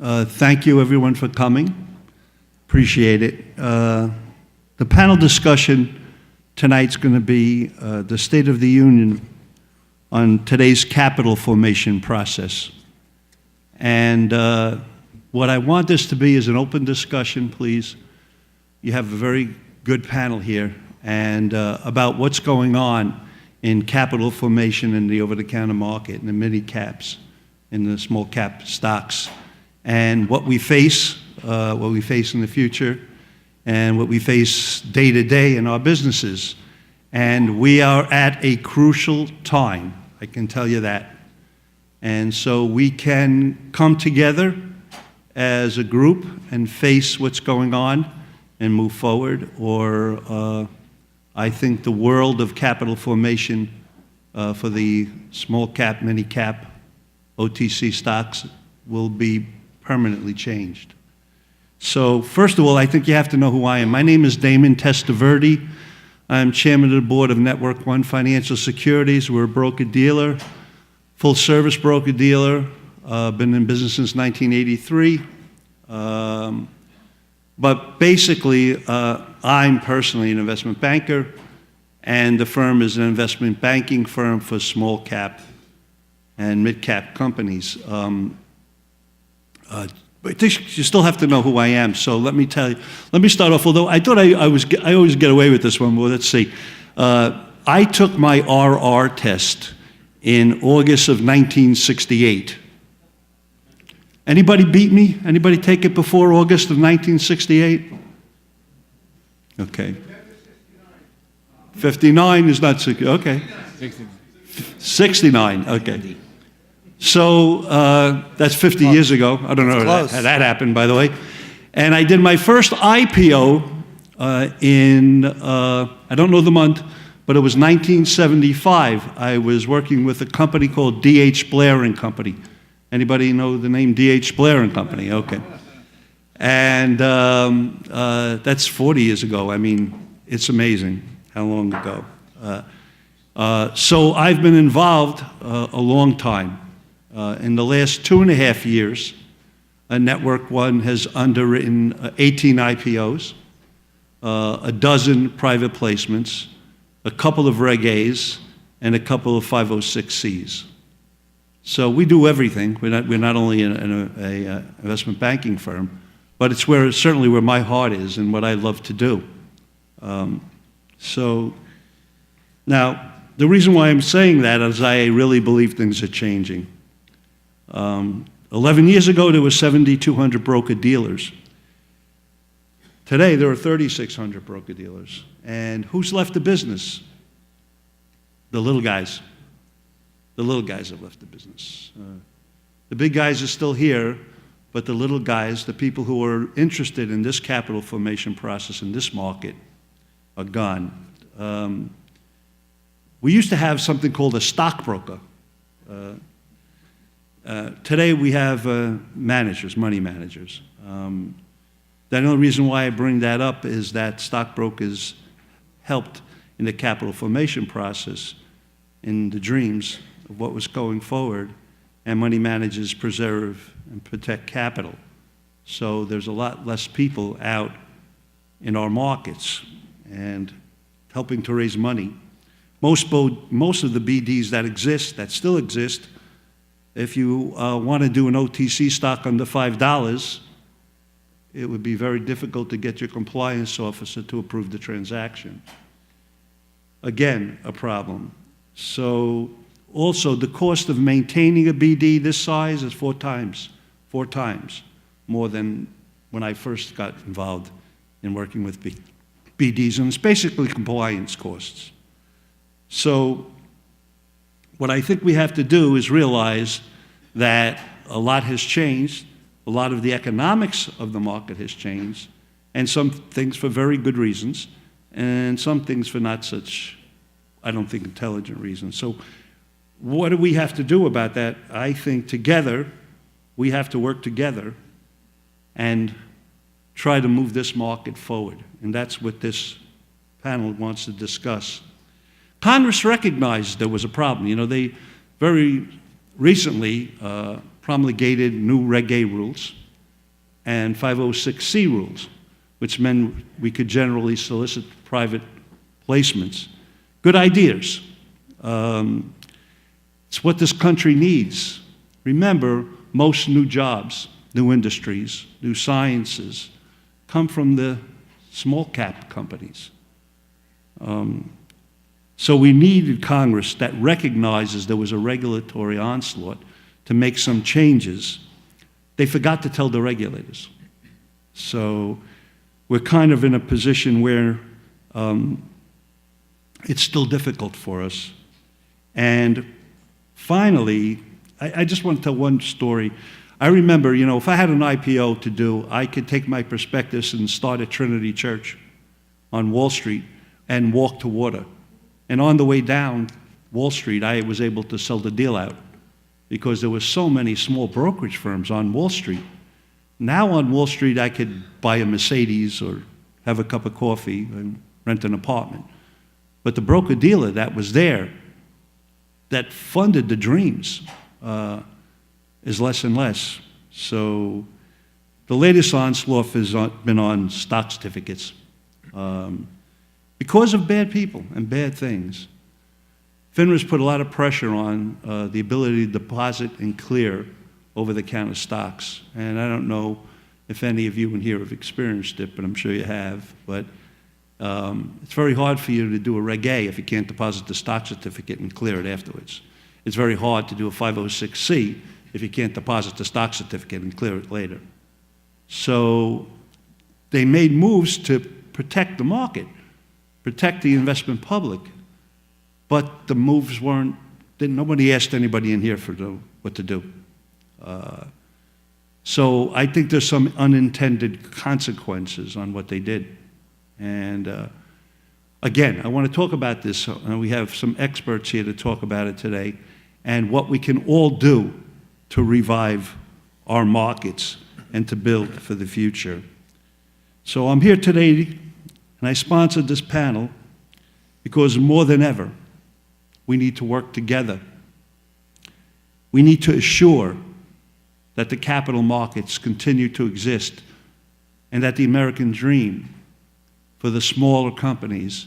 Thank you, everyone, for coming. Appreciate it. The panel discussion tonight's going to be the State of the Union on today's capital formation process. And what I want this to be is an open discussion, please. You have a very good panel here, and about what's going on in capital formation in the over-the-counter market, in the mini-caps, in the small-cap stocks, and what we face in the future, and what we face day to day in our businesses. And we are at a crucial time, I can tell you that. And so we can come together as a group and face what's going on and move forward, or I think the world of capital formation for the small cap, mini cap, OTC stocks will be permanently changed. So first of all, I think you have to know who I am. My name is Damon Testaverde. I'm chairman of the board of Network One Financial Securities. We're a broker-dealer, full-service broker-dealer. Been in business since 1983. But basically, I'm personally an investment banker, and the firm is an investment banking firm for small cap and mid cap companies. But you still have to know who I am, so let me tell you. Let me start off, although I thought I always get away with this one, well, let's see. I took my RR test in August of 1968. Anybody beat me? Anybody take it before August of 1968? Okay. 59 is not, okay. 69, okay. So that's 50 years ago. I don't know how that happened, by the way. And I did my first IPO in, I don't know the month, but it was 1975. I was working with a company called D.H. Blair and Company. Anybody know the name D.H. Blair and Company? Okay. And that's 40 years ago. I mean, it's amazing how long ago. So I've been involved a long time. In the last 2.5 years, Network One has underwritten 18 IPOs, a dozen private placements, a couple of Reg A's, and a couple of 506Cs. So we do everything. We're not only an investment banking firm, but it's certainly where my heart is and what I love to do. So now, the reason why I'm saying that is I really believe things are changing. 11 years ago, there were 7,200 broker-dealers. Today, there are 3,600 broker-dealers. And who's left the business? The little guys. The little guys have left the business. The big guys are still here, but the little guys, the people who are interested in this capital formation process in this market, are gone. We used to have something called a stockbroker. Today we have managers, money managers. The only reason why I bring that up is that stockbrokers helped in the capital formation process in the dreams of what was going forward, and money managers preserve and protect capital. So there's a lot less people out in our markets and helping to raise money. Most of the BDs that still exist, if you want to do an OTC stock under $5, it would be very difficult to get your compliance officer to approve the transaction. Again, a problem. So also, the cost of maintaining a BD this size is four times more than when I first got involved in working with BDs, and it's basically compliance costs. So what I think we have to do is realize that a lot has changed, a lot of the economics of the market has changed, and some things for very good reasons, and some things for not such, I don't think, intelligent reasons. So what do we have to do about that? I think together, we have to work together and try to move this market forward. And that's what this panel wants to discuss. Congress recognized there was a problem. You know, they very recently promulgated new Reg A rules and 506C rules, which meant we could generally solicit private placements. Good ideas. It's what this country needs. Remember, most new jobs, new industries, new sciences come from the small cap companies. So we needed Congress that recognizes there was a regulatory onslaught to make some changes. They forgot to tell the regulators. So we're kind of in a position where it's still difficult for us. And finally, I just want to tell one story. I remember, if I had an IPO to do, I could take my prospectus and start at Trinity Church on Wall Street and walk to water. And on the way down Wall Street, I was able to sell the deal out because there were so many small brokerage firms on Wall Street. Now on Wall Street, I could buy a Mercedes or have a cup of coffee and rent an apartment. But the broker-dealer that was there, that funded the dreams, is less and less. So the latest onslaught has been on stock certificates because of bad people and bad things. FINRA's put a lot of pressure on the ability to deposit and clear over-the-counter stocks. And I don't know if any of you in here have experienced it, but I'm sure you have. But it's very hard for you to do a Reg A if you can't deposit the stock certificate and clear it afterwards. It's very hard to do a 506C if you can't deposit the stock certificate and clear it later. So they made moves to protect the market, protect the investment public, but the moves nobody asked anybody in here what to do. So I think there's some unintended consequences on what they did. And again, I want to talk about this, and we have some experts here to talk about it today, and what we can all do to revive our markets and to build for the future. So I'm here today, and I sponsored this panel because more than ever, we need to work together. We need to assure that the capital markets continue to exist and that the American dream for the smaller companies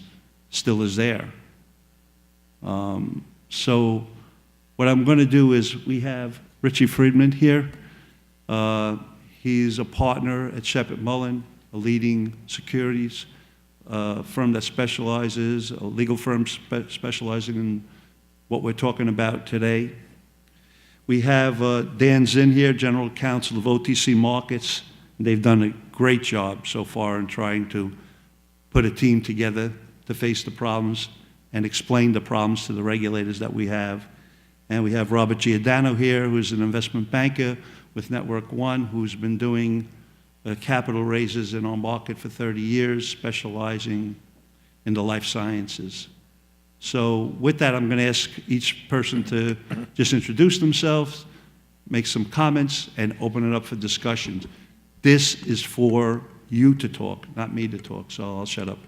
still is there. So what I'm going to do is we have Richie Friedman here. He's a partner at Sheppard Mullin, a leading securities firm that specializes, a legal firm specializing in what we're talking about today. We have Zinn here, General Counsel of OTC Markets. They've done a great job so far in trying to put a team together to face the problems and explain the problems to the regulators that we have. And we have Robert Giordano here, who's an investment banker with Network One, who's been doing capital raises in our market for 30 years, specializing in the life sciences. So with that, I'm going to ask each person to just introduce themselves, make some comments, and open it up for discussions. This is for you to talk, not me to talk, so I'll shut up.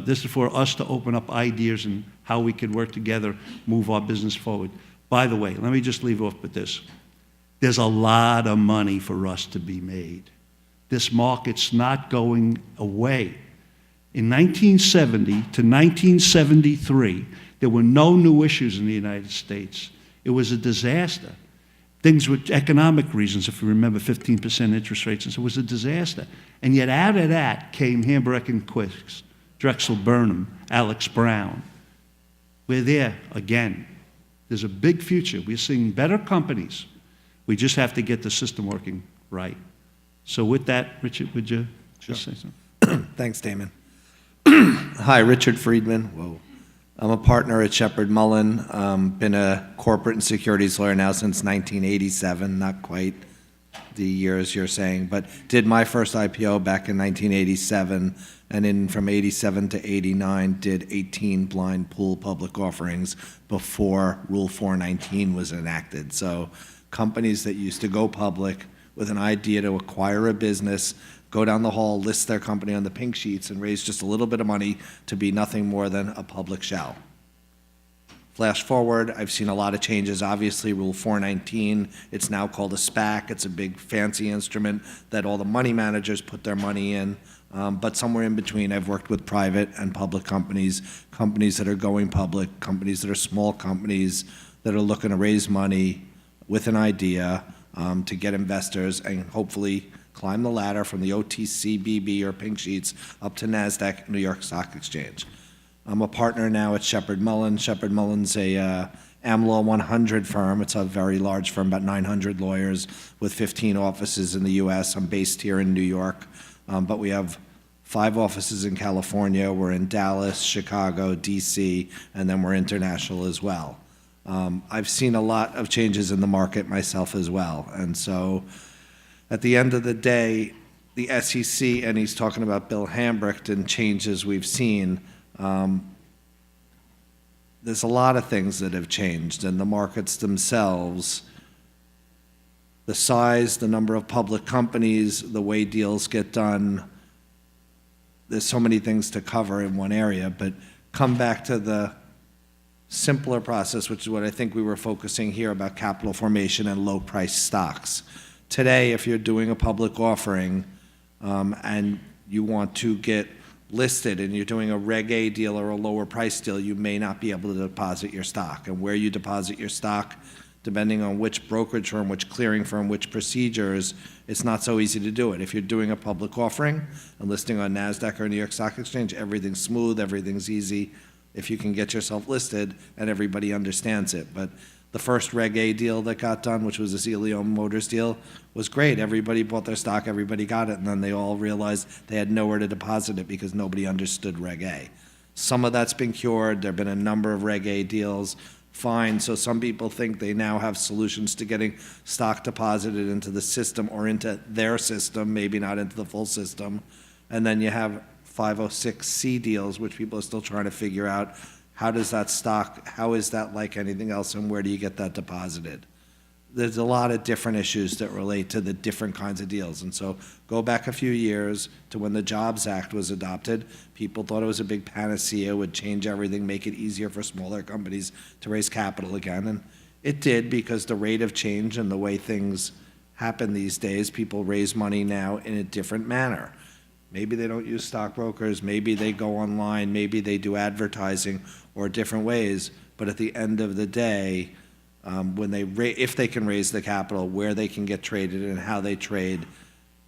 This is for us to open up ideas and how we can work together, move our business forward. By the way, let me just leave off with this. There's a lot of money for us to be made. This market's not going away. In 1970 to 1973, there were no new issues in the United States. It was a disaster. Things with economic reasons, if you remember, 15% interest rates, and so it was a disaster. And yet out of that came Hamburg and Quist, Drexel Burnham, Alex Brown. We're there again. There's a big future. We're seeing better companies. We just have to get the system working right. So with that, Richard, would you just say something? Thanks, Damon. Hi, Richard Friedman. Whoa. I'm a partner at Sheppard Mullin. Been a corporate and securities lawyer now since 1987, not quite the years you're saying, but did my first IPO back in 1987, and in from 87 to 89 did 18 blind pool public offerings before Rule 419 was enacted. So companies that used to go public with an idea to acquire a business, go down the hall, list their company on the pink sheets, and raise just a little bit of money to be nothing more than a public shell. Flash forward, I've seen a lot of changes. Obviously, Rule 419, it's now called a SPAC. It's a big fancy instrument that all the money managers put their money in. But somewhere in between, I've worked with private and public companies, companies that are going public, companies that are small companies that are looking to raise money with an idea to get investors and hopefully climb the ladder from the OTCBB or pink sheets up to NASDAQ, New York Stock Exchange. I'm a partner now at Sheppard Mullin. Sheppard Mullin's a AmLaw 100 firm. It's a very large firm, about 900 lawyers with 15 offices in the U.S. I'm based here in New York, but we have 5 offices in California. We're in Dallas, Chicago, D.C., and then we're international as well. I've seen a lot of changes in the market myself as well, and so at the end of the day, the SEC, and he's talking about Bill Hambrecht and changes we've seen, there's a lot of things that have changed, and the markets themselves, the size, the number of public companies, the way deals get done, there's so many things to cover in one area, but come back to the simpler process, which is what I think we were focusing here about capital formation and low-price stocks. Today, if you're doing a public offering and you want to get listed and you're doing a Reg A deal or a lower price deal, you may not be able to deposit your stock. And where you deposit your stock, depending on which brokerage firm, which clearing firm, which procedures, it's not so easy to do it. If you're doing a public offering and listing on NASDAQ or New York Stock Exchange, everything's smooth, everything's easy. If you can get yourself listed and everybody understands it. But the first Reg A deal that got done, which was the Elio Motors deal, was great. Everybody bought their stock, everybody got it, and then they all realized they had nowhere to deposit it because nobody understood Reg A. Some of that's been cured. There have been a number of Reg A deals. Fine. So some people think they now have solutions to getting stock deposited into the system or into their system, maybe not into the full system. And then you have 506C deals, which people are still trying to figure out. How does that stock, how is that like anything else, and where do you get that deposited? There's a lot of different issues that relate to the different kinds of deals. And so go back a few years to when the Jobs Act was adopted. People thought it was a big panacea, would change everything, make it easier for smaller companies to raise capital again. And it did, because the rate of change and the way things happen these days, people raise money now in a different manner. Maybe they don't use stockbrokers, maybe they go online, maybe they do advertising or different ways, but at the end of the day, when if they can raise the capital, where they can get traded and how they trade,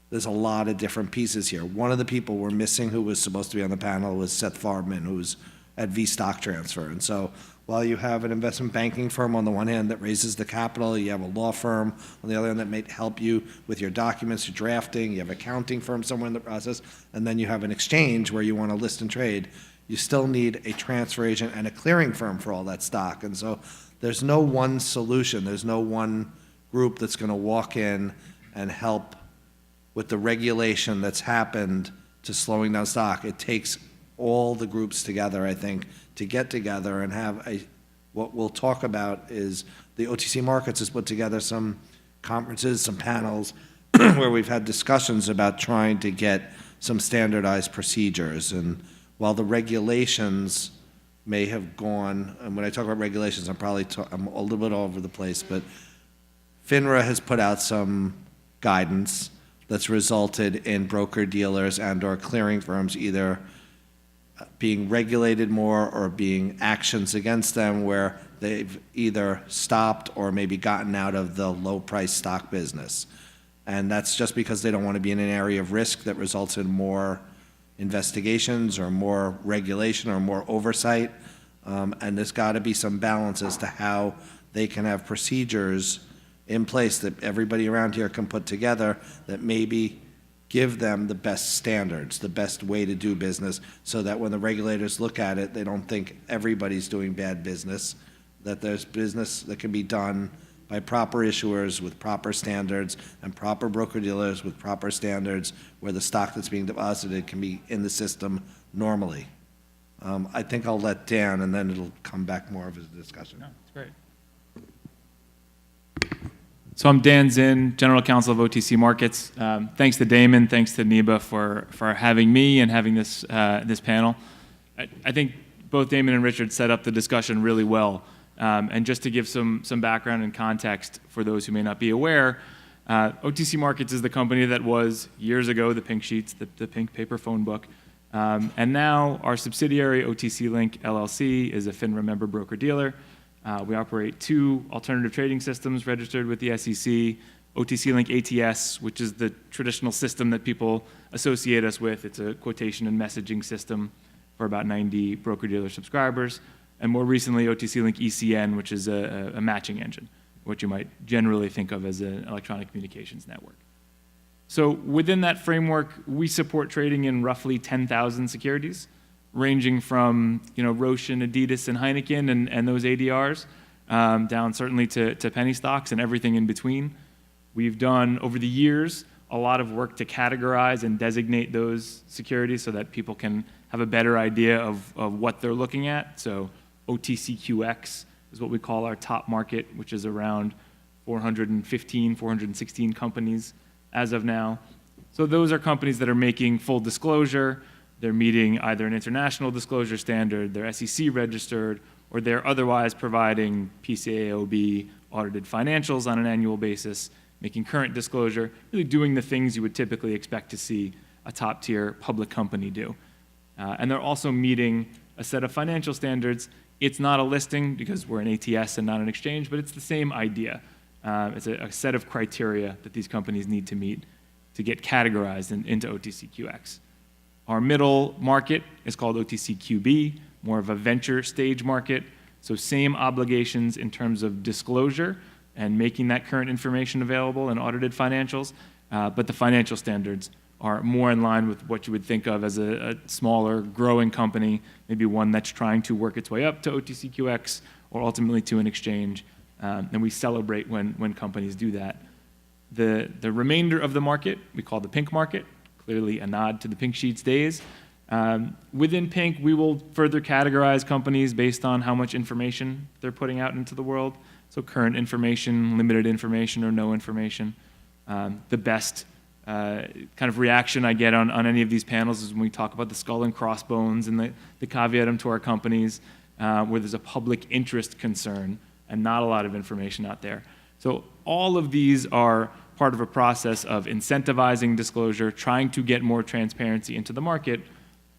there's a lot of different pieces here. One of the people we're missing who was supposed to be on the panel was Seth Friedman, who's at V Stock Transfer. And so while you have an investment banking firm on the one hand that raises the capital, you have a law firm on the other hand that may help you with your documents, your drafting, you have an accounting firm somewhere in the process, and then you have an exchange where you want to list and trade, you still need a transfer agent and a clearing firm for all that stock. And so there's no one solution. There's no one group that's going to walk in and help with the regulation that's happened to slowing down stock. It takes all the groups together, I think, to get together and have what we'll talk about is the OTC Markets has put together some conferences, some panels where we've had discussions about trying to get some standardized procedures. And while the regulations may have gone, and when I talk about regulations, I'm a little bit all over the place, but FINRA has put out some guidance that's resulted in broker-dealers and/or clearing firms either being regulated more or being actions against them where they've either stopped or maybe gotten out of the low-price stock business. And that's just because they don't want to be in an area of risk that results in more investigations or more regulation or more oversight. And there's got to be some balance as to how they can have procedures in place that everybody around here can put together that maybe give them the best standards, the best way to do business, so that when the regulators look at it, they don't think everybody's doing bad business, that there's business that can be done by proper issuers with proper standards and proper broker-dealers with proper standards where the stock that's being deposited can be in the system normally. I think I'll let Dan, and then it'll come back more of a discussion. No, that's great. So I'm Dan Zinn, General Counsel of OTC Markets. Thanks to Damon, thanks to NIBA for having me and having this panel. I think both Damon and Richard set up the discussion really well. And just to give some background and context for those who may not be aware, OTC Markets is the company that was, years ago, the pink sheets, the pink paper phone book. And now our subsidiary, OTC Link LLC, is a FINRA member broker-dealer. We operate 2 alternative trading systems registered with the SEC, OTC Link ATS, which is the traditional system that people associate us with. It's a quotation and messaging system for about 90 broker-dealer subscribers. And more recently, OTC Link ECN, which is a matching engine, what you might generally think of as an electronic communications network. So within that framework, we support trading in roughly 10,000 securities, ranging from Roche and Adidas and Heineken and those ADRs, down certainly to penny stocks and everything in between. We've done, over the years, a lot of work to categorize and designate those securities so that people can have a better idea of what they're looking at. So OTCQX is what we call our top market, which is around 415, 416 companies as of now. So those are companies that are making full disclosure. They're meeting either an international disclosure standard, they're SEC registered, or they're otherwise providing PCAOB audited financials on an annual basis, making current disclosure, really doing the things you would typically expect to see a top-tier public company do. And they're also meeting a set of financial standards. It's not a listing because we're an ATS and not an exchange, but it's the same idea. It's a set of criteria that these companies need to meet to get categorized into OTCQX. Our middle market is called OTCQB, more of a venture stage market. So same obligations in terms of disclosure and making that current information available in audited financials, but the financial standards are more in line with what you would think of as a smaller, growing company, maybe one that's trying to work its way up to OTCQX or ultimately to an exchange. And we celebrate when companies do that. The remainder of the market, we call the pink market, clearly a nod to the pink sheets days. Within pink, we will further categorize companies based on how much information they're putting out into the world. So current information, limited information, or no information. The best kind of reaction I get on any of these panels is when we talk about the skull and crossbones and the caveat to our companies, where there's a public interest concern and not a lot of information out there. So all of these are part of a process of incentivizing disclosure, trying to get more transparency into the market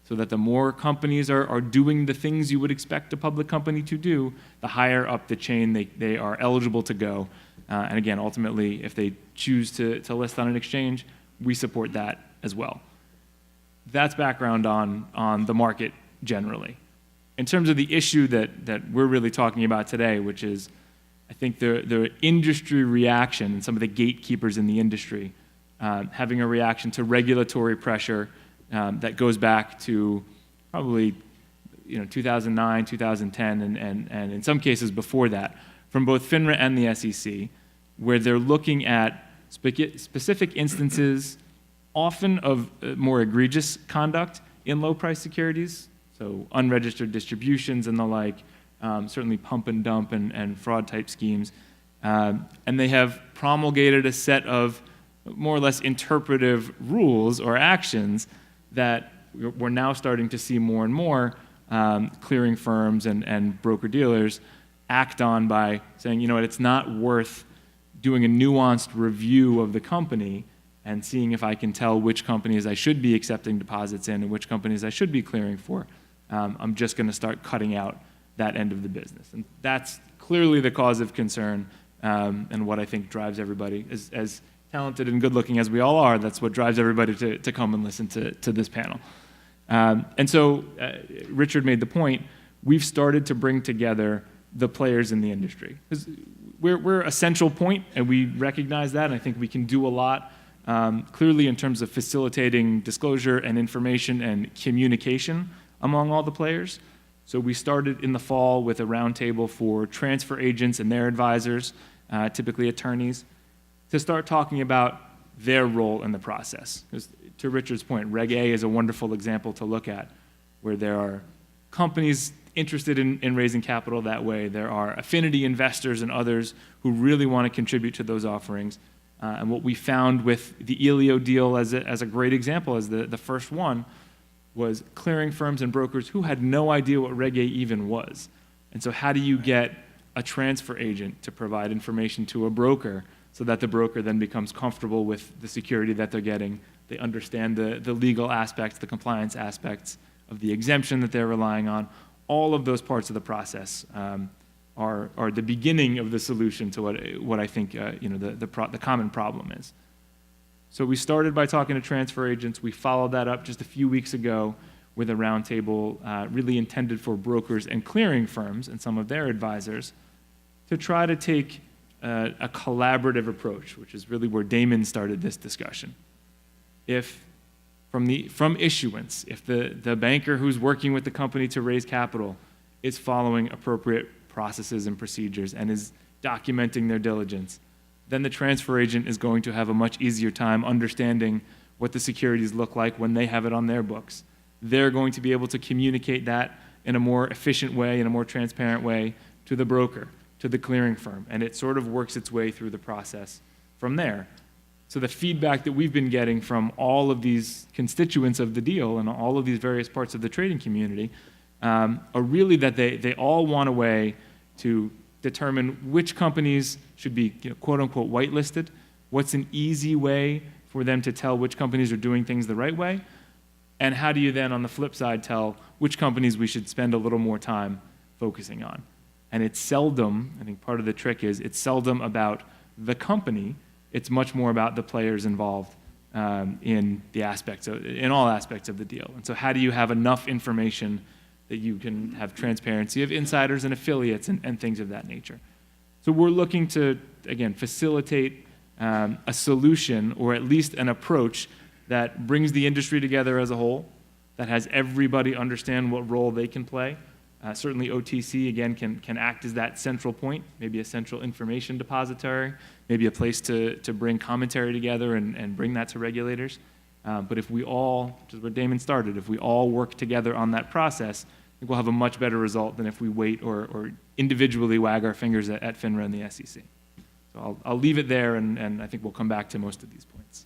so that the more companies are doing the things you would expect a public company to do, the higher up the chain they are eligible to go. And again, ultimately, if they choose to list on an exchange, we support that as well. That's background on the market generally. In terms of the issue that we're really talking about today, which is, I think, the industry reaction and some of the gatekeepers in the industry having a reaction to regulatory pressure that goes back to probably 2009, 2010, and in some cases before that, from both FINRA and the SEC, where they're looking at specific instances, often of more egregious conduct in low-price securities, so unregistered distributions and the like, certainly pump and dump and fraud-type schemes. And they have promulgated a set of more or less interpretive rules or actions that we're now starting to see more and more clearing firms and broker-dealers act on by saying, it's not worth doing a nuanced review of the company and seeing if I can tell which companies I should be accepting deposits in and which companies I should be clearing for. I'm just going to start cutting out that end of the business. And that's clearly the cause of concern and what I think drives everybody. As talented and good-looking as we all are, that's what drives everybody to come and listen to this panel. And so Richard made the point, we've started to bring together the players in the industry. We're a central point, and we recognize that, and I think we can do a lot, clearly in terms of facilitating disclosure and information and communication among all the players. So we started in the fall with a roundtable for transfer agents and their advisors, typically attorneys, to start talking about their role in the process. Because to Richard's point, Reg A is a wonderful example to look at, where there are companies interested in raising capital that way. There are affinity investors and others who really want to contribute to those offerings. And what we found with the Elio deal as a great example, as the first one, was clearing firms and brokers who had no idea what Reg A even was. And so how do you get a transfer agent to provide information to a broker so that the broker then becomes comfortable with the security that they're getting? They understand the legal aspects, the compliance aspects of the exemption that they're relying on. All of those parts of the process are the beginning of the solution to what I think the common problem is. So we started by talking to transfer agents. We followed that up just a few weeks ago with a roundtable really intended for brokers and clearing firms and some of their advisors to try to take a collaborative approach, which is really where Damon started this discussion. If from issuance, if the banker who's working with the company to raise capital is following appropriate processes and procedures and is documenting their diligence, then the transfer agent is going to have a much easier time understanding what the securities look like when they have it on their books. They're going to be able to communicate that in a more efficient way, in a more transparent way to the broker, to the clearing firm, and it sort of works its way through the process from there. So the feedback that we've been getting from all of these constituents of the deal and all of these various parts of the trading community are really that they all want a way to determine which companies should be quote-unquote whitelisted, what's an easy way for them to tell which companies are doing things the right way, and how do you then, on the flip side, tell which companies we should spend a little more time focusing on. And it's seldom, I think part of the trick is, it's seldom about the company, it's much more about the players involved in all aspects of the deal. And so how do you have enough information that you can have transparency of insiders and affiliates and things of that nature. So we're looking to, again, facilitate a solution or at least an approach that brings the industry together as a whole, that has everybody understand what role they can play. Certainly OTC, again, can act as that central point, maybe a central information depository, maybe a place to bring commentary together and bring that to regulators. But if we all, which is where Damon started, if we all work together on that process, I think we'll have a much better result than if we wait or individually wag our fingers at FINRA and the SEC. So I'll leave it there, and I think we'll come back to most of these points.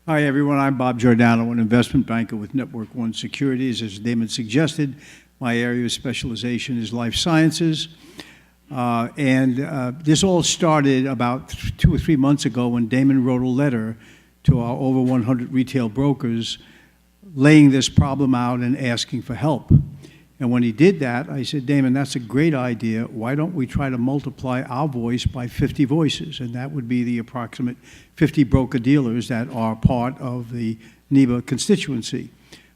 Hi, everyone. I'm Bob Giordano, an investment banker with Network One Securities. As Damon suggested, my area of specialization is life sciences. This all started about 2 or 3 months ago when Damon wrote a letter to our over 100 retail brokers laying this problem out and asking for help. And when he did that, I said, Damon, that's a great idea. Why don't we try to multiply our voice by 50 voices? And that would be the approximate 50 broker-dealers that are part of the NIBA constituency.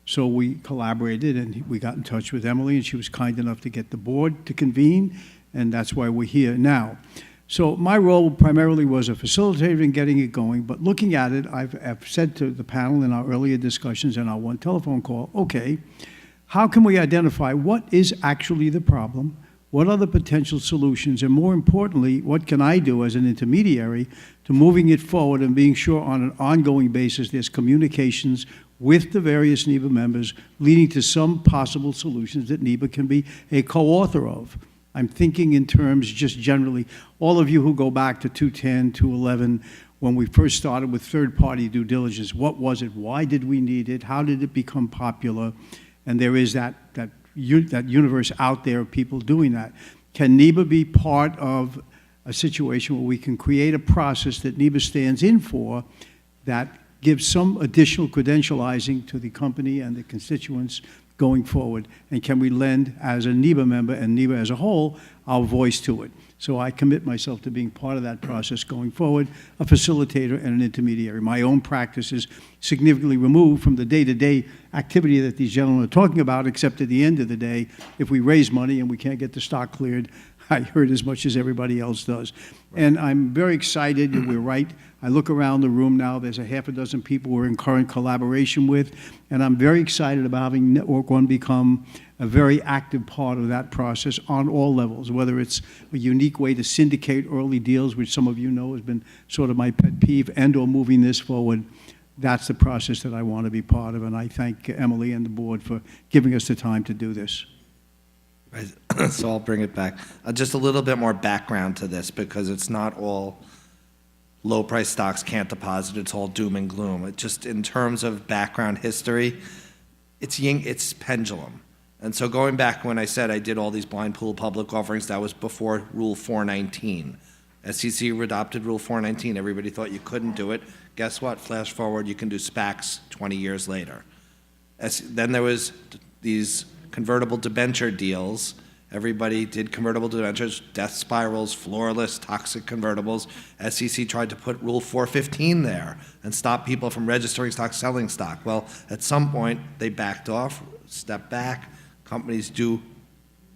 So we collaborated, and we got in touch with Emily, and she was kind enough to get the board to convene, and that's why we're here now. So my role primarily was a facilitator in getting it going, but looking at it, I've said to the panel in our earlier discussions and our one telephone call, okay, how can we identify what is actually the problem, what are the potential solutions, and more importantly, what can I do as an intermediary to moving it forward and being sure on an ongoing basis there's communications with the various NIBA members leading to some possible solutions that NIBA can be a co-author of. I'm thinking in terms just generally, all of you who go back to 2010, 2011, when we first started with third-party due diligence, what was it? Why did we need it? How did it become popular? And there is that universe out there of people doing that. Can NIBA be part of a situation where we can create a process that NIBA stands in for that gives some additional credentializing to the company and the constituents going forward? And can we lend, as a NIBA member and NIBA as a whole, our voice to it? So I commit myself to being part of that process going forward, a facilitator and an intermediary. My own practice is significantly removed from the day-to-day activity that these gentlemen are talking about, except at the end of the day, if we raise money and we can't get the stock cleared, I heard as much as everybody else does. And I'm very excited that we're right. I look around the room now, there's a half a dozen people we're in current collaboration with, and I'm very excited about having Network One become a very active part of that process on all levels, whether it's a unique way to syndicate early deals, which some of you know has been sort of my pet peeve, and or moving this forward. That's the process that I want to be part of, and I thank Emily and the board for giving us the time to do this. So I'll bring it back. Just a little bit more background to this, because it's not all low-price stocks can't deposit, it's all doom and gloom. It just, in terms of background history, it's pendulum. And so going back when I said I did all these blind pool public offerings, that was before Rule 419. SEC adopted Rule 419. Everybody thought you couldn't do it. Guess what? Flash forward, you can do SPACs 20 years later. Then there was these convertible debenture deals. Everybody did convertible debentures, death spirals, floorless, toxic convertibles. SEC tried to put Rule 415 there and stop people from registering stock, selling stock. Well, at some point, they backed off, stepped back. Companies do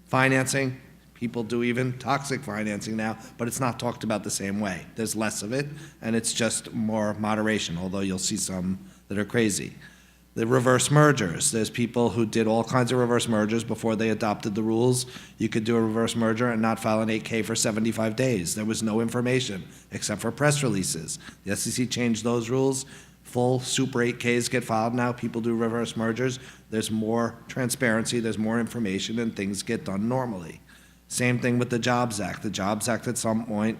financing. People do even toxic financing now, but it's not talked about the same way. There's less of it, and it's just more moderation, although you'll see some that are crazy. The reverse mergers. There's people who did all kinds of reverse mergers before they adopted the rules. You could do a reverse merger and not file an 8K for 75 days. There was no information except for press releases. The SEC changed those rules. Full Super 8Ks get filed now. People do reverse mergers. There's more transparency, there's more information, and things get done normally. Same thing with the Jobs Act. The Jobs Act at some point,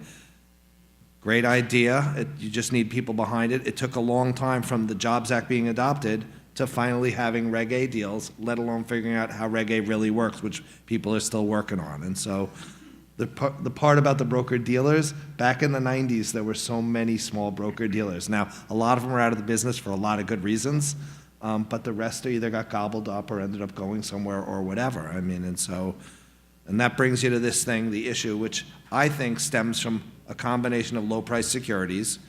great idea. You just need people behind it. It took a long time from the Jobs Act being adopted to finally having Reg A deals, let alone figuring out how Reg A really works, which people are still working on. And so the part about the broker-dealers, back in the 90s, there were so many small broker-dealers. Now, a lot of them are out of the business for a lot of good reasons, but the rest either got gobbled up or ended up going somewhere or whatever. I mean, and that brings you to this thing, the issue, which I think stems from a combination of low-price securities,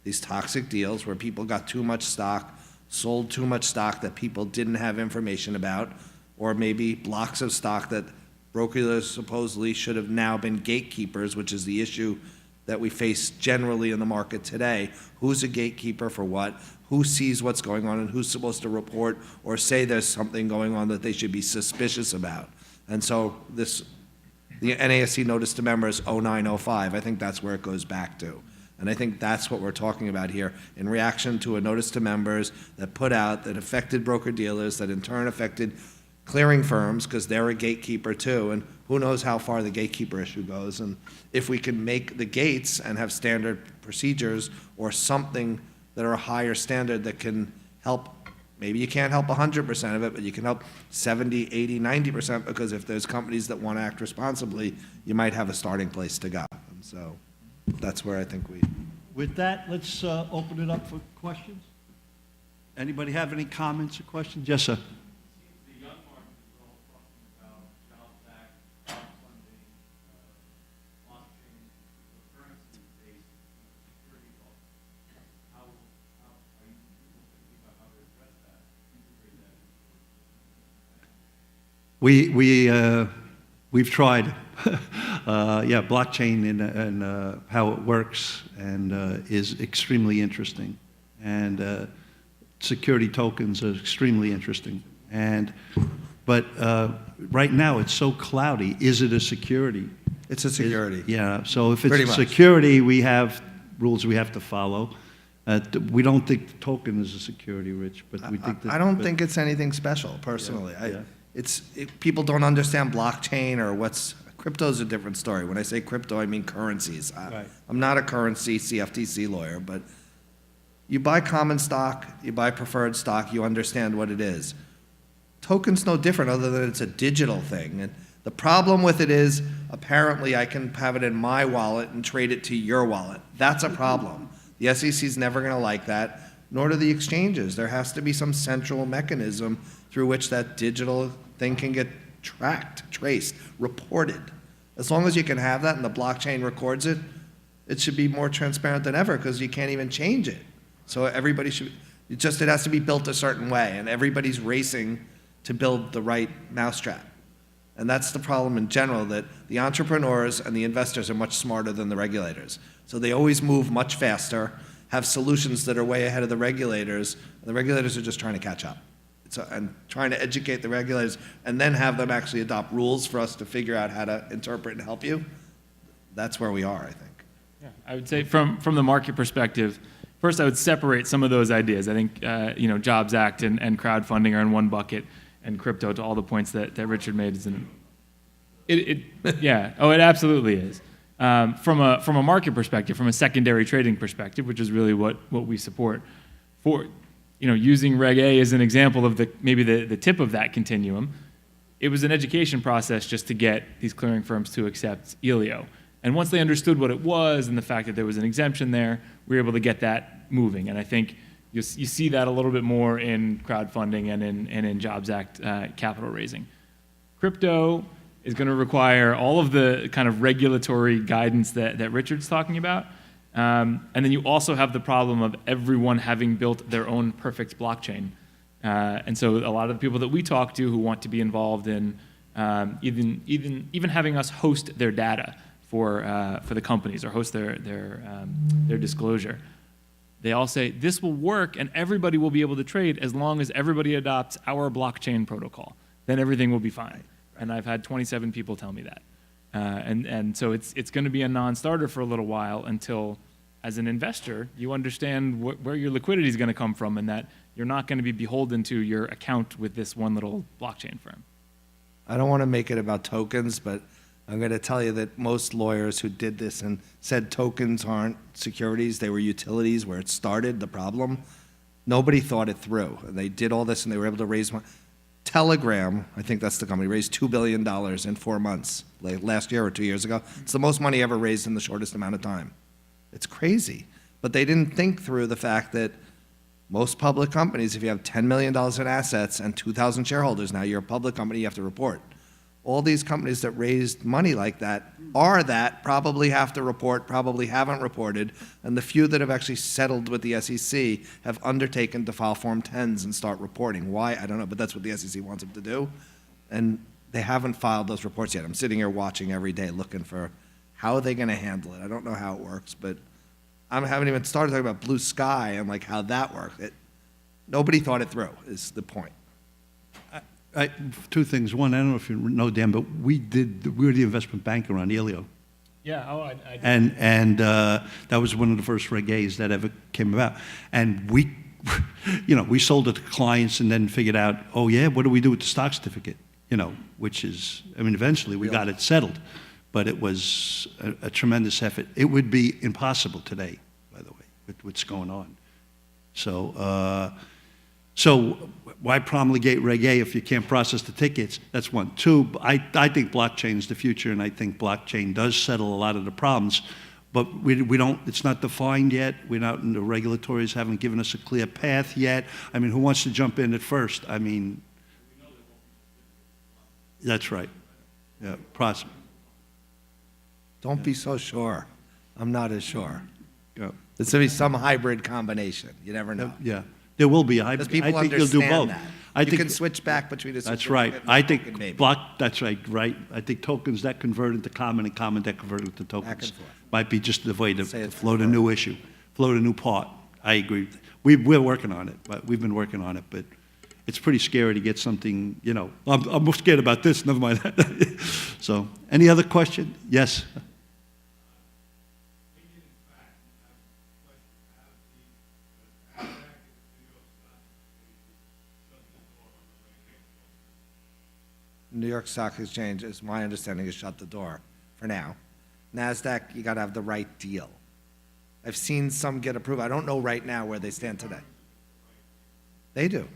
these toxic deals where people got too much stock, sold too much stock that people didn't have information about, or maybe blocks of stock that brokers supposedly should have now been gatekeepers, which is the issue that we face generally in the market today. Who's a gatekeeper for what? Who sees what's going on, and who's supposed to report or say there's something going on that they should be suspicious about? And so the NASC notice to members 0905, I think that's where it goes back to. And I think that's what we're talking about here, in reaction to a notice to members that put out, that affected broker-dealers, that in turn affected clearing firms, because they're a gatekeeper too, and who knows how far the gatekeeper issue goes. And if we can make the gates and have standard procedures or something that are a higher standard that can help, maybe you can't help 100% of it, but you can help 70, 80, 90%, because if there's companies that want to act responsibly, you might have a starting place to go. And so that's where I think we... With that, let's open it up for questions. Anybody have any comments or questions? Yes, sir. We've tried, blockchain and how it works, and is extremely interesting, and security tokens are extremely interesting, but right now it's so cloudy. Is it a security? It's a security. So if it's Pretty much. security, we have rules we have to follow. We don't think the token is a security, Rich, but we think that... I don't think it's anything special, personally. Yeah. People don't understand blockchain or crypto's a different story. When I say crypto, I mean currencies. Right. I'm not a currency CFTC lawyer, but you buy common stock, you buy preferred stock, you understand what it is. Token's no different other than it's a digital thing. And the problem with it is, apparently I can have it in my wallet and trade it to your wallet. That's a problem. The SEC's never going to like that, nor do the exchanges. There has to be some central mechanism through which that digital thing can get tracked, traced, reported. As long as you can have that and the blockchain records it, it should be more transparent than ever, because you can't even change it. So everybody should, it has to be built a certain way, and everybody's racing to build the right mousetrap. And that's the problem in general, that the entrepreneurs and the investors are much smarter than the regulators. So they always move much faster, have solutions that are way ahead of the regulators, and the regulators are just trying to catch up. And trying to educate the regulators, and then have them actually adopt rules for us to figure out how to interpret and help you. That's where we are, I think. Yeah, I would say from the market perspective, first I would separate some of those ideas. I think Jobs Act and crowdfunding are in one bucket, and crypto, to all the points that Richard made, is in it absolutely is. from a market perspective, from a secondary trading perspective, which is really what we support. For using Reg A as an example of maybe the tip of that continuum, it was an education process just to get these clearing firms to accept ELIO. And once they understood what it was and the fact that there was an exemption there, we were able to get that moving. And I think you see that a little bit more in crowdfunding and in Jobs Act capital raising. Crypto is going to require all of the kind of regulatory guidance that Richard's talking about. And then you also have the problem of everyone having built their own perfect blockchain. And so a lot of the people that we talk to who want to be involved in even having us host their data for the companies or host their disclosure, they all say this will work and everybody will be able to trade as long as everybody adopts our blockchain protocol. Then everything will be fine. And I've had 27 people tell me that. And so it's going to be a non-starter for a little while until, as an investor, you understand where your liquidity is going to come from and that you're not going to be beholden to your account with this one little blockchain firm. I don't want to make it about tokens, but I'm going to tell you that most lawyers who did this and said tokens aren't securities, they were utilities where it started, the problem, nobody thought it through. And they did all this and they were able to raise money. Telegram, I think that's the company, raised $2 billion in 4 months, like last year or 2 years ago. It's the most money ever raised in the shortest amount of time. It's crazy. But they didn't think through the fact that most public companies, if you have $10 million in assets and 2,000 shareholders, now you're a public company, you have to report. All these companies that raised money like that probably have to report, probably haven't reported, and the few that have actually settled with the SEC have undertaken to file Form 10s and start reporting. Why? I don't know, but that's what the SEC wants them to do. And they haven't filed those reports yet. I'm sitting here watching every day looking for how are they going to handle it. I don't know how it works, but I haven't even started talking about blue sky and like how that works. Nobody thought it through is the point. Two things. One, I don't know if you know, Dan, but we were the investment banker on Elio. Yeah, I And that was one of the first Reg A's that ever came about. And we sold it to clients and then figured out, oh yeah, what do we do with the stock certificate? Which is, eventually we got it settled, but it was a tremendous effort. It would be impossible today, by the way, with what's going on. So why promulgate Reg A if you can't process the tickets? That's one. Two, I think blockchain is the future, and I think blockchain does settle a lot of the problems, but we don't, it's not defined yet. We're not, the regulators haven't given us a clear path yet. Who wants to jump in at first? That's right. Yeah, Don't be so sure. I'm not as sure. Yeah. There's going to be some hybrid combination. You never know. Yeah. There will be a hybrid. Because people I think you'll do understand both. that. You can switch back between a That's right. certificate and I a token, think maybe. that's right. I think tokens that convert into common and common that convert into tokens Back and forth. might be just the way to Say it float a forward. new issue, float a new part. I agree. We're working on it, but we've been working on it, but it's pretty scary to get something, I'm scared about this, never mind that. So, any other question? Yes? New York Stock Exchange, is my understanding, has shut the door for now. NASDAQ, you got to have the right deal. I've seen some get approved. I don't know right now where they stand today. They do.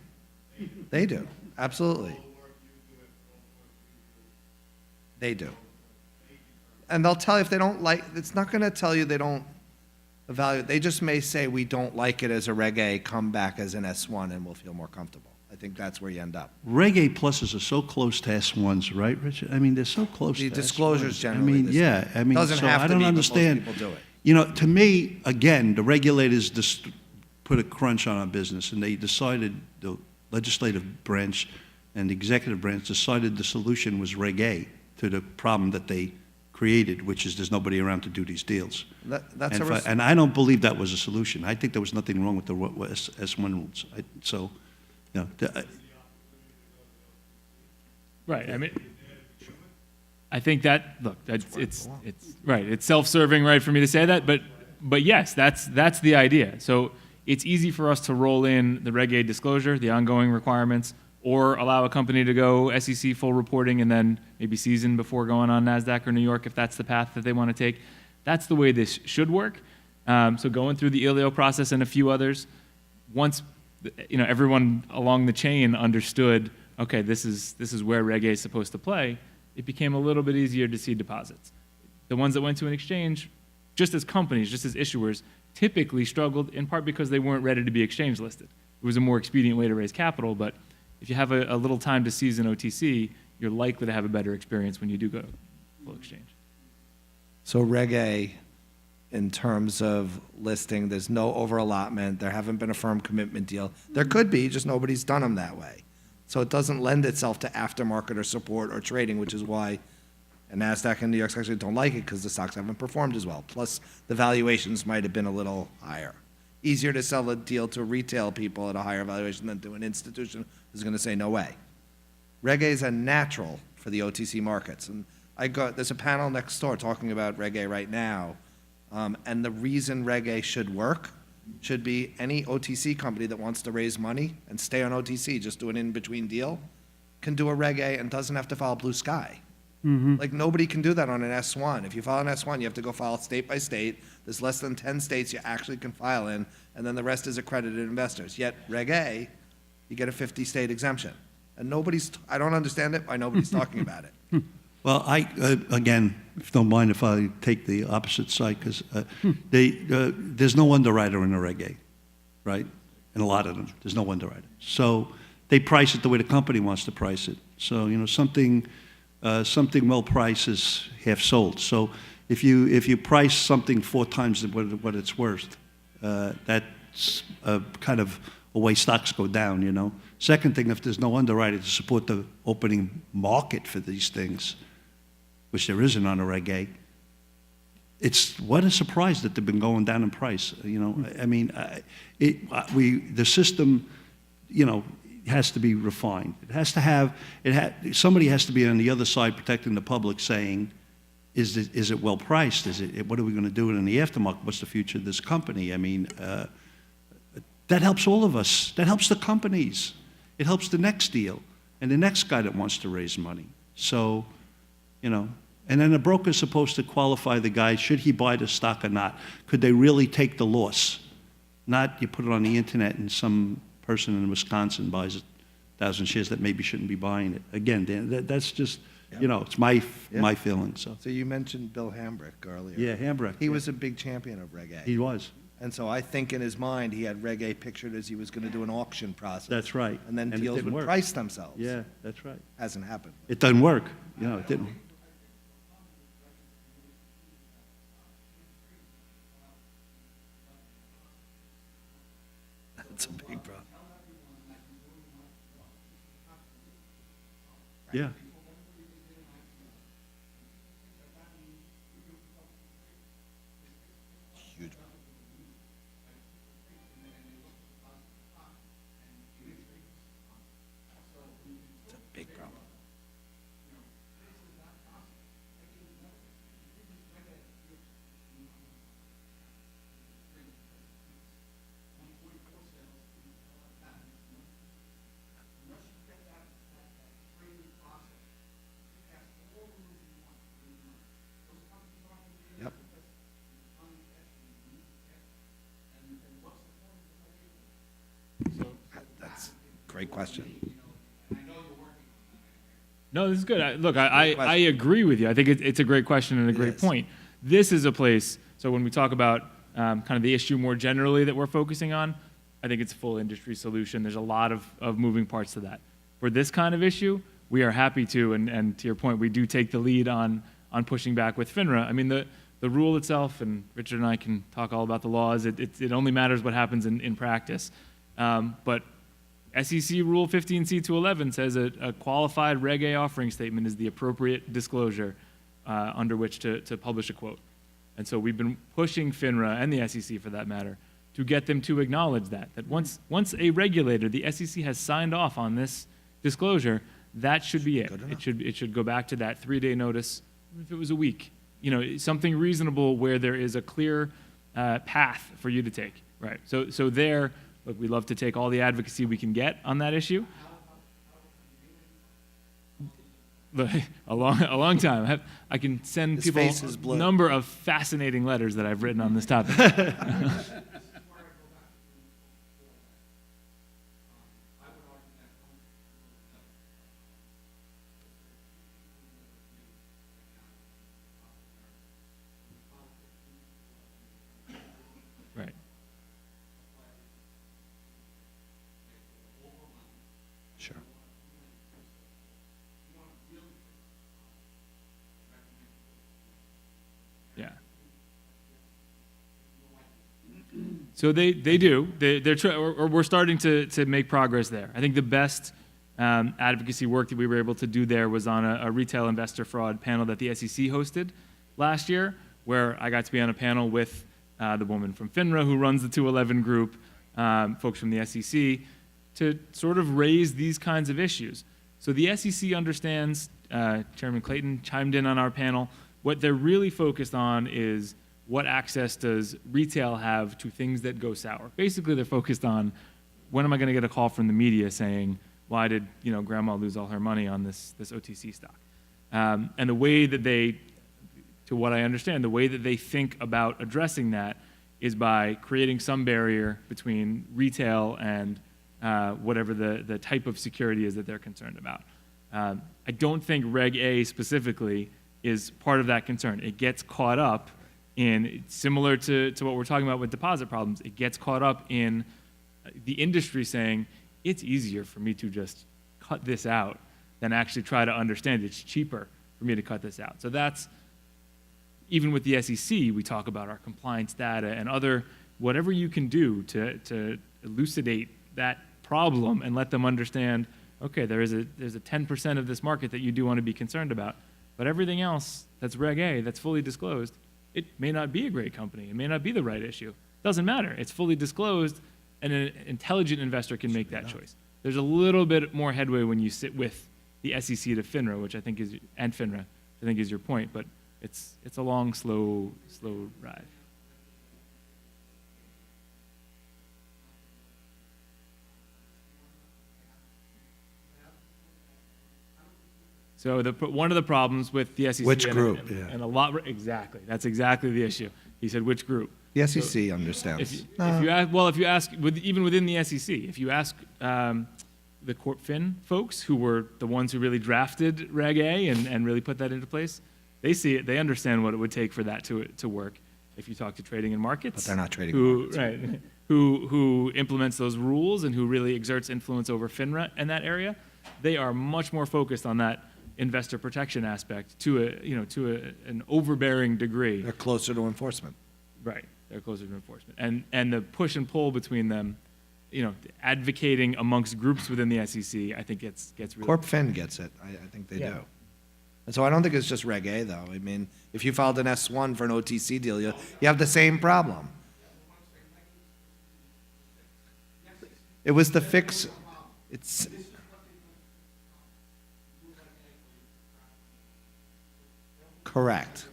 They do. Absolutely. They do. And they'll tell you if they don't like, it's not going to tell you they don't evaluate. They just may say, we don't like it as a Reg A, come back as an S1 and we'll feel more comfortable. I think that's where you end up. Reg A pluses are so close to S1s, right, Richard? They're so close The to disclosures S1s. generally this way. Doesn't So have I to don't be, but most understand. people do it. To me, again, the regulators just put a crunch on our business, and they decided, the legislative branch and the executive branch decided the solution was Reg A to the problem that they created, which is there's nobody around to do these deals. That's And I don't believe that was a solution. I think there was nothing wrong with the S1 rules. Right. I think that, look, it's right. It's self-serving, right, for me to say that, but yes, that's the idea. So it's easy for us to roll in the Reg A disclosure, the ongoing requirements, or allow a company to go SEC full reporting and then maybe season before going on NASDAQ or New York if that's the path that they want to take. That's the way this should work. So going through the ILEO process and a few others, once everyone along the chain understood, okay, this is where Reg A is supposed to play, it became a little bit easier to see deposits. The ones that went to an exchange, just as companies, just as issuers, typically struggled in part because they weren't ready to be exchange listed. It was a more expedient way to raise capital, but if you have a little time to season OTC, you're likely to have a better experience when you do go full exchange. So Reg A, in terms of listing, there's no over-allotment, there haven't been a firm commitment deal. There could be, just nobody's done them that way. So it doesn't lend itself to aftermarket or support or trading, which is why NASDAQ and New York actually don't like it, because the stocks haven't performed as well. Plus, the valuations might have been a little higher. Easier to sell a deal to retail people at a higher valuation than to an institution who's going to say no way. Reg A is a natural for the OTC markets. And there's a panel next door talking about Reg A right now. And the reason Reg A should work should be any OTC company that wants to raise money and stay on OTC, just do an in-between deal, can do a Reg A and doesn't have to file Blue Sky. Like, nobody can do that on an S1. If you file an S1, you have to go file state by state. There's less than 10 states you actually can file in, and then the rest is accredited investors. Yet Reg A, you get a 50-state exemption. And I don't understand it, why nobody's talking about it. Well, again, if you don't mind if I take the opposite side, because there's no underwriter in the Reg A, right? And a lot of them, there's no underwriter. So they price it the way the company wants to price it. So, something well priced is half sold. So if you price something 4 times what it's worth, that's kind of a way stocks go down, Second thing, if there's no underwriter to support the opening market for these things, which there isn't on a Reg A, what a surprise that they've been going down in price. I mean, the system, has to be refined. It has to have, somebody has to be on the other side protecting the public, saying, is it well priced? What are we going to do in the aftermarket? What's the future of this company? I mean, that helps all of us. That helps the companies. It helps the next deal and the next guy that wants to raise money. So, and then the broker's supposed to qualify the guy, should he buy the stock or not? Could they really take the loss? Not you put it on the internet and some person in Wisconsin buys 1,000 shares that maybe shouldn't be buying it. Again, Dan, that's just, it's my feeling. So you mentioned Bill Hambrick earlier. Yeah, Hambrick. He was a big champion of Reg A. He was. And so I think in his mind, he had Reg A pictured as he was going to do an auction process. That's right. And then it deals didn't would work. price themselves. Yeah, that's right. Hasn't happened. It doesn't work. It didn't. That's a big problem. Yeah. Huge. It's a big problem. Yep. That's a great question. No, this is good. I agree with you. I think it's a great question and a great point. This is a place, so when we talk about kind of the issue more generally that we're focusing on, I think it's a full industry solution. There's a lot of moving parts to that. For this kind of issue, we are happy to, and to your point, we do take the lead on pushing back with FINRA. I mean, the rule itself, and Richard and I can talk all about the laws, it only matters what happens in practice. But SEC Rule 15C211 says a qualified Reg A offering statement is the appropriate disclosure under which to publish a quote. And so we've been pushing FINRA and the SEC, for that matter, to get them to acknowledge that once a regulator, the SEC, has signed off on this disclosure, that should be it. It should go back to that 3-day notice, if it was a week. Something reasonable where there is a clear path for you to take. Right. So there, look, we love to take all the advocacy we can get on that issue. a long time. I can send His people face is a blue. number of fascinating letters that I've written on this topic. Right. Sure. Yeah. So they do. Or we're starting to make progress there. I think the best advocacy work that we were able to do there was on a retail investor fraud panel that the SEC hosted last year, where I got to be on a panel with the woman from FINRA who runs the 211 group, folks from the SEC, to sort of raise these kinds of issues. So the SEC understands, Chairman Clayton chimed in on our panel, what they're really focused on is what access does retail have to things that go sour. Basically, they're focused on when am I going to get a call from the media saying, why did grandma lose all her money on this OTC stock? And the way that they, to what I understand, the way that they think about addressing that is by creating some barrier between retail and whatever the type of security is that they're concerned about. I don't think Reg A specifically is part of that concern. It gets caught up in, similar to what we're talking about with deposit problems, it gets caught up in the industry saying, it's easier for me to just cut this out than actually try to understand. It's cheaper for me to cut this out. So that's, even with the SEC, we talk about our compliance data and other, whatever you can do to elucidate that problem and let them understand, okay, there's a 10% of this market that you do want to be concerned about, but everything else that's Reg A, that's fully disclosed, it may not be a great company. It may not be the right issue. Doesn't matter. It's fully disclosed, and an intelligent investor can make that choice. There's a little bit more headway when you sit with the SEC to FINRA, which I think is, and FINRA, I think is your point, but it's a long, slow ride. So one of the problems with the SEC Which and- group? and, Yeah. and a lot, exactly, that's exactly the issue. He said, which group? The SEC understands. If you ask, even within the SEC, if you ask the Corp Fin folks who were the ones who really drafted Reg A and really put that into place, they see it, they understand what it would take for that to work. If you talk to trading and markets, But they're not trading who, markets. right, who implements those rules and who really exerts influence over FINRA in that area, they are much more focused on that investor protection aspect to an overbearing degree. They're closer to enforcement. Right, they're closer to enforcement, and the push and pull between them, advocating amongst groups within the SEC, I think gets really. Corp Fin gets it. I think they Yeah. do. And so I don't think it's just Reg A, though. I mean, if you filed an S1 for an OTC deal, you have the same problem. It was the fix. It's. Correct.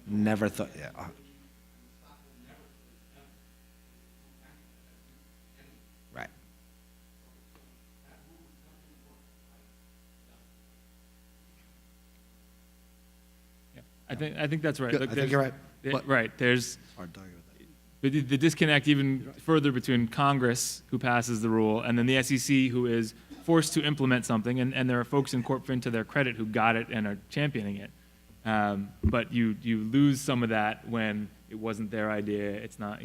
Never thought, yeah. Right. Yeah, I think that's right. Good, Look, I think there's- you're right. yeah, But- right, there's Hard to argue with that. the disconnect even further between Congress, who passes the rule, and then the SEC, who is forced to implement something, and there are folks in Corp Fin, to their credit, who got it and are championing it. But you lose some of that when it wasn't their idea. It's not,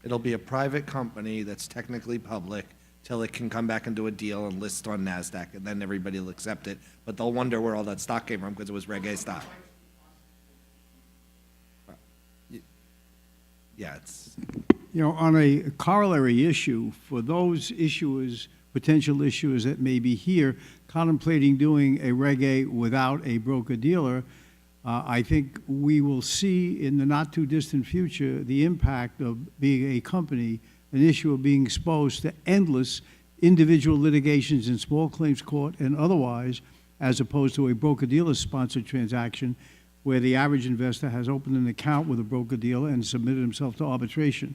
It'll be a private company that's technically public till it can come back and do a deal and list on NASDAQ, and then everybody will accept it. But they'll wonder where all that stock came from because it was Reg A stock. Yeah, it's, On a corollary issue, for those issuers, potential issuers that may be here contemplating doing a Reg A without a broker-dealer, I think we will see in the not-too-distant future the impact of being a company, an issuer being exposed to endless individual litigations in small claims court and otherwise, as opposed to a broker-dealer-sponsored transaction where the average investor has opened an account with a broker-dealer and submitted himself to arbitration.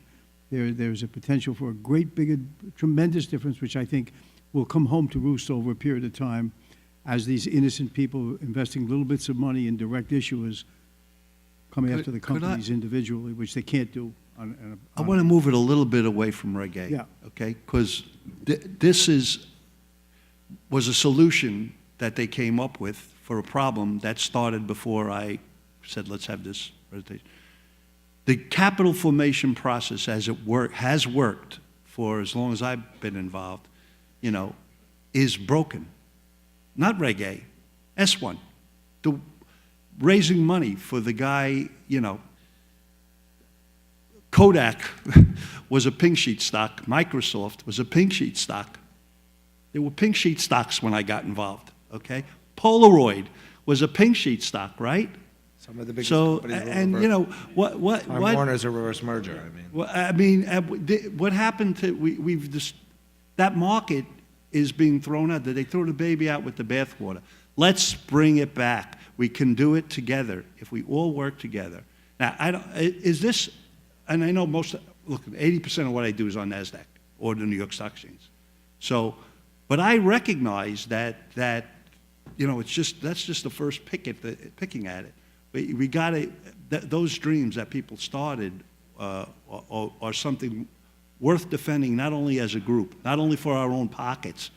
there's a potential for a great, big, tremendous difference, which I think will come home to roost over a period of time as these innocent people investing little bits of money in direct issuers come after the could I- companies individually, which they can't do I want to move it a little bit away from Reg A. Yeah. Okay? Because was a solution that they came up with for a problem that started before I said, let's have this presentation. The capital formation process has worked for as long as I've been involved, is broken. Not Reg A, S1. Raising money for the guy, Kodak was a pink sheet stock. Microsoft was a pink sheet stock. There were pink sheet stocks when I got involved, okay? Polaroid was a pink sheet stock, right? Some of the biggest So, companies were and reversed. Time what? Warner's a reverse merger, I mean. Well, I mean, what happened to, we've just, that market is being thrown out. Did they throw the baby out with the bathwater? Let's bring it back. We can do it together if we all work together. Now, is this, and I know look, 80% of what I do is on NASDAQ or the New York Stock Exchange. So, but I recognize that it's that's just the first picking at it. We got to, those dreams that people started are something worth defending, not only as a group, not only for our own pockets,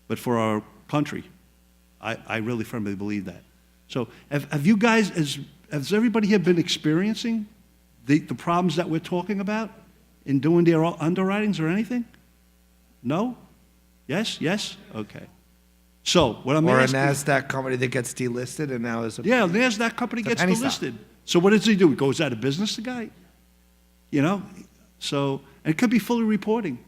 but for our country. I really firmly believe that. So have you guys, has everybody here been experiencing the problems that we're talking about in doing their underwritings or anything? No? Yes? Yes? Okay. So what I'm Or a asking... NASDAQ company that gets delisted and now is a... Yeah, NASDAQ company It's a gets penny stock. delisted. So what does he do? He goes out of business, the guy? So, and it could be fully reporting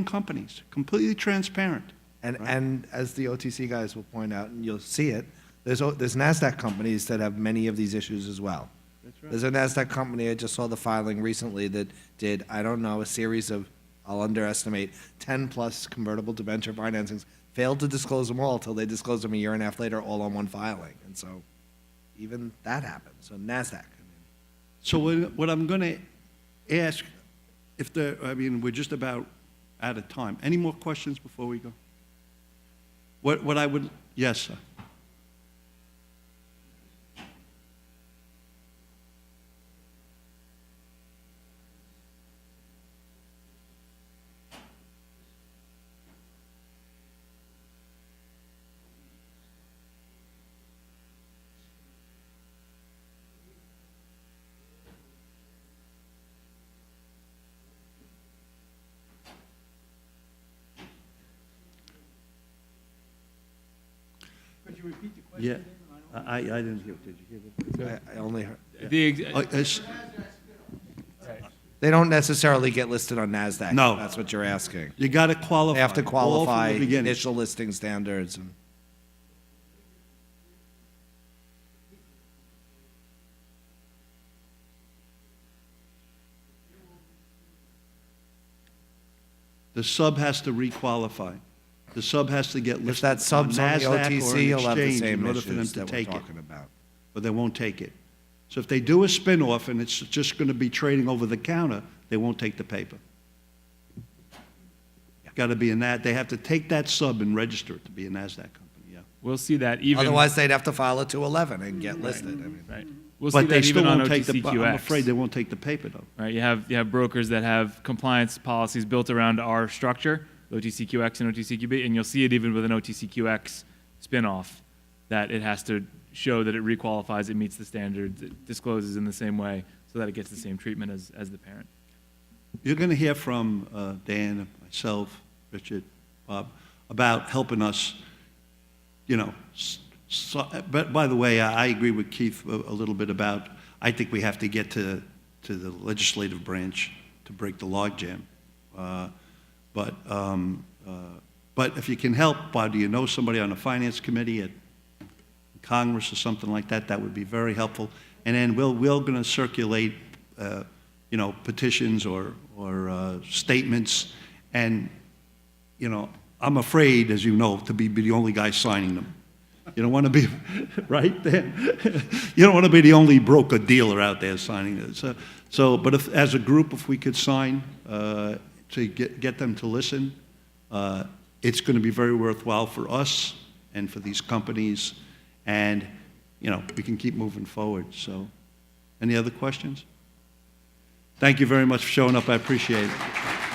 companies, completely transparent. And as the OTC guys will point out, and you'll see it, there's NASDAQ companies that have many of these issues as well. That's right. There's a NASDAQ company, I just saw the filing recently, that did, I don't know, a series of, I'll underestimate, 10-plus convertible debenture financings, failed to disclose them all until they disclosed them a year and a half later, all on one filing. And so even that happened. So NASDAQ. So what I'm going to ask, we're just about out of time. Any more questions before we go? What I would, yes, sir. Could you repeat the question? Yeah, I didn't hear it. Did you hear it? I only heard. They don't necessarily get listed on NASDAQ. No. That's what you're asking. You got to qualify. They have to all from qualify the beginning. initial listing standards. And The sub has to requalify. The sub has to get listed if that sub's on the NASDAQ or OTC, an you'll have the exchange same in order for them issues to that we're take it. talking about. But they won't take it. So if they do a spin-off and it's just going to be trading over the counter, they won't take the paper. Got to be in that. They have to take that sub and register it to be a NASDAQ company, yeah. We'll see that even. Otherwise, they'd have to file a 211 and get listed. I mean, Right. We'll see But they that still even on won't take the, OTCQX. I'm afraid they won't take the paper, though. Right. You have brokers that have compliance policies built around our structure, OTCQX and OTCQB, and you'll see it even with an OTCQX spinoff, that it has to show that it requalifies, it meets the standards, it discloses in the same way, so that it gets the same treatment as the parent. You're going to hear from Dan, myself, Richard, Bob, about helping us, but by the way, I agree with Keith a little bit about, I think we have to get to the legislative branch to break the logjam. But if you can help, Bob, do you know somebody on the finance committee at Congress or something like that? That would be very helpful. And then we're going to circulate, petitions or statements. And, I'm afraid, as you know, to be the only guy signing them. You don't want to be, right, Dan? You don't want to be the only broker-dealer out there signing it. But if, as a group, if we could sign to get them to listen, it's going to be very worthwhile for us and for these companies, and, we can keep moving forward. So, any other questions? Thank you very much for showing up. I appreciate it.